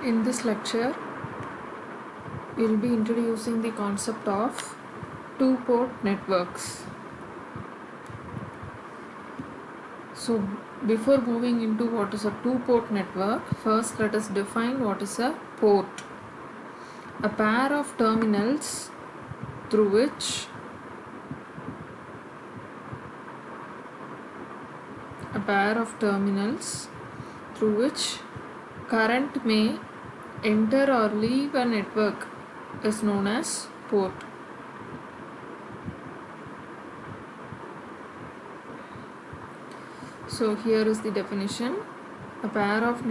In this lecture, we will be introducing the concept of two-port networks. So, before moving into what is a two-port network, first let us define what is a port. A pair of terminals through which current may enter or leave a network is known as port. So here is the definition. A pair of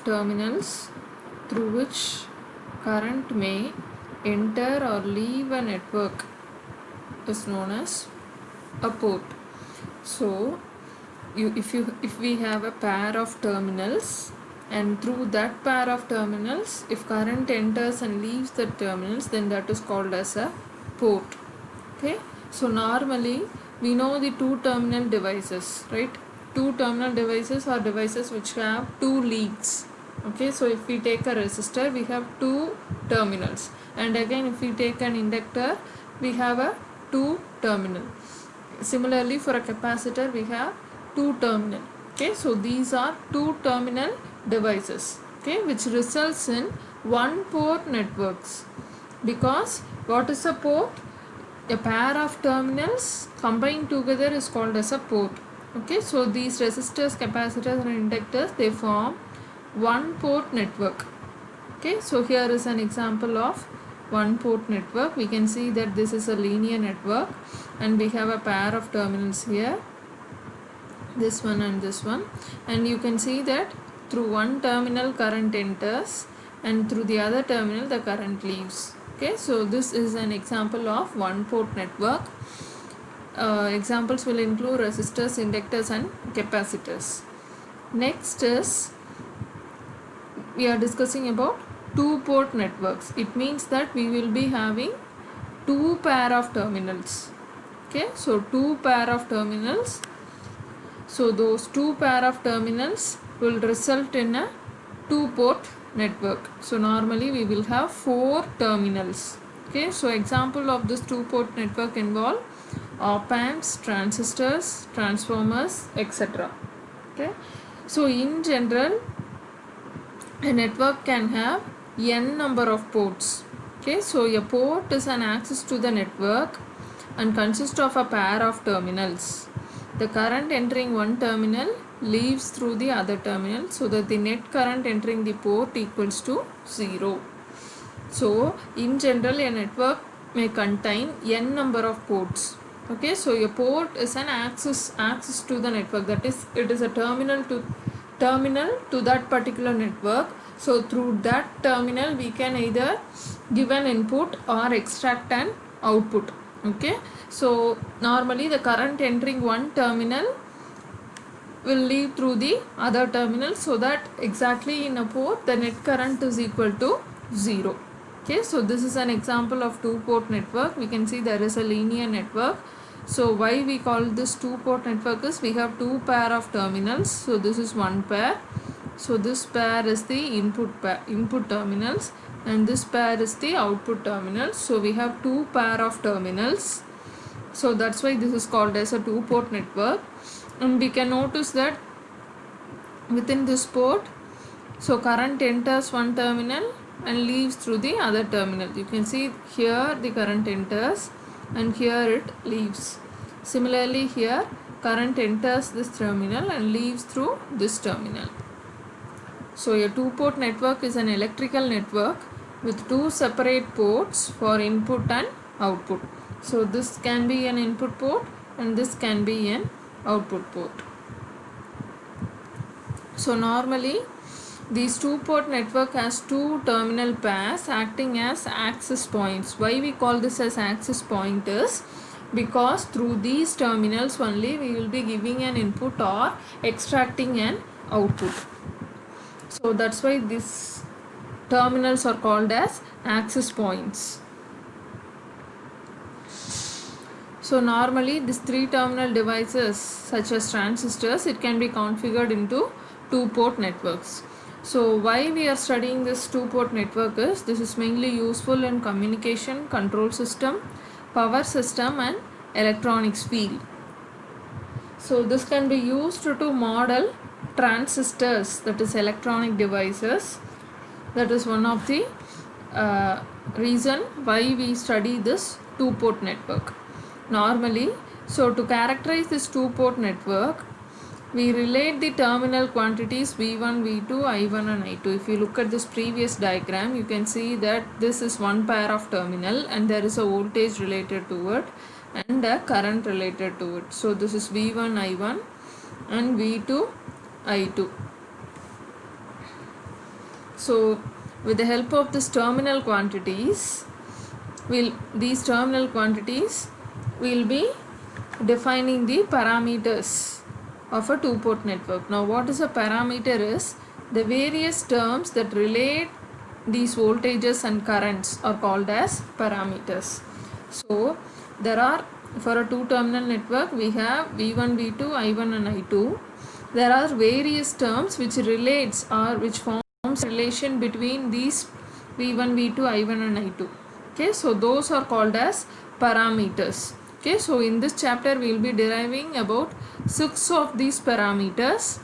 terminals through which current may enter or leave a network is known as a port. So if we have a pair of terminals, and through that pair of terminals, if current enters and leaves the terminals, then that is called as a port. Okay, so normally we know the two terminal devices, right? Two terminal devices are devices which have two leads. Okay, so if we take a resistor, we have two terminals, and again if we take an inductor, we have a two terminal. Similarly, for a capacitor, we have two terminal. Okay, so these are two terminal devices, okay, which results in one port networks. Because what is a port? A pair of terminals combined together is called as a port. Okay, so these resistors, capacitors and inductors, they form one port network. Okay, so here is an example of one port network. We can see that this is a linear network and we have a pair of terminals here, this one and this one, and you can see that through one terminal current enters and through the other terminal the current leaves. Okay, so this is an example of one port network. Examples will include resistors, inductors and capacitors. Next is, we are discussing about two port networks. It means that we will be having two pair of terminals. Okay, so two pair of terminals. So those two pair of terminals will result in a two port network. So normally we will have four terminals. Okay, so example of this two port network involve op amps, transistors, transformers, etc. Okay, so in general a network can have n number of ports. Okay, so a port is an access to the network and consists of a pair of terminals. The current entering one terminal leaves through the other terminal, so that the net current entering the port equals to 0. So in general a network may contain n number of ports. Okay, so a port is an access to the network, that is, it is a terminal to that particular network. So through that terminal we can either give an input or extract an output. Okay, so normally the current entering one terminal will leave through the other terminal, so that exactly in a port the net current is equal to 0. Okay, so this is an example of two port network. We can see there is a linear network. So why we call this two port network is we have two pair of terminals. So this is one pair. So this pair is the input terminals, and this pair is the output terminals. So we have two pair of terminals. So that's why this is called as a two port network. And we can notice that within this port, so current enters one terminal and leaves through the other terminal. You can see here the current enters and here it leaves. Similarly here current enters this terminal and leaves through this terminal. So a two port network is an electrical network with two separate ports for input and output. So this can be an input port and this can be an output port. So normally these two port network has two terminal pairs acting as access points. Why we call this as access point is because through these terminals only we will be giving an input or extracting an output. So that's why these terminals are called as access points. So normally these three terminal devices such as transistors, it can be configured into two-port networks. So why we are studying this two-port network is this is mainly useful in communication, control system, power system and electronics field. So this can be used to model transistors, that is electronic devices. That is one of the reason why we study this two-port network. Normally, so to characterize this two-port network, we relate the terminal quantities V1, V2, I1 and I2. If you look at this previous diagram, you can see that this is one pair of terminal and there is a voltage related to it and a current related to it. So this is V1, I1 and V2, I2. So with the help of this terminal quantities, these terminal quantities will be defining the parameters of a two-port network. Now what is a parameter is the various terms that relate these voltages and currents are called as parameters. So there are, for a two-terminal network we have V1, V2, I1 and I2. There are various terms which relates or which forms relation between these V1, V2, I1 and I2. Okay, so those are called as parameters. Okay, so in this chapter we will be deriving about 6 of these parameters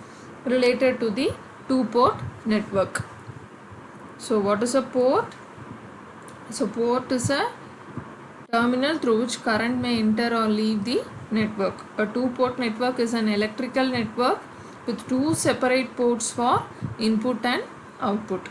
related to the two-port network. So what is a port? So port is a terminal through which current may enter or leave the network. A two-port network is an electrical network with two separate ports for input and output.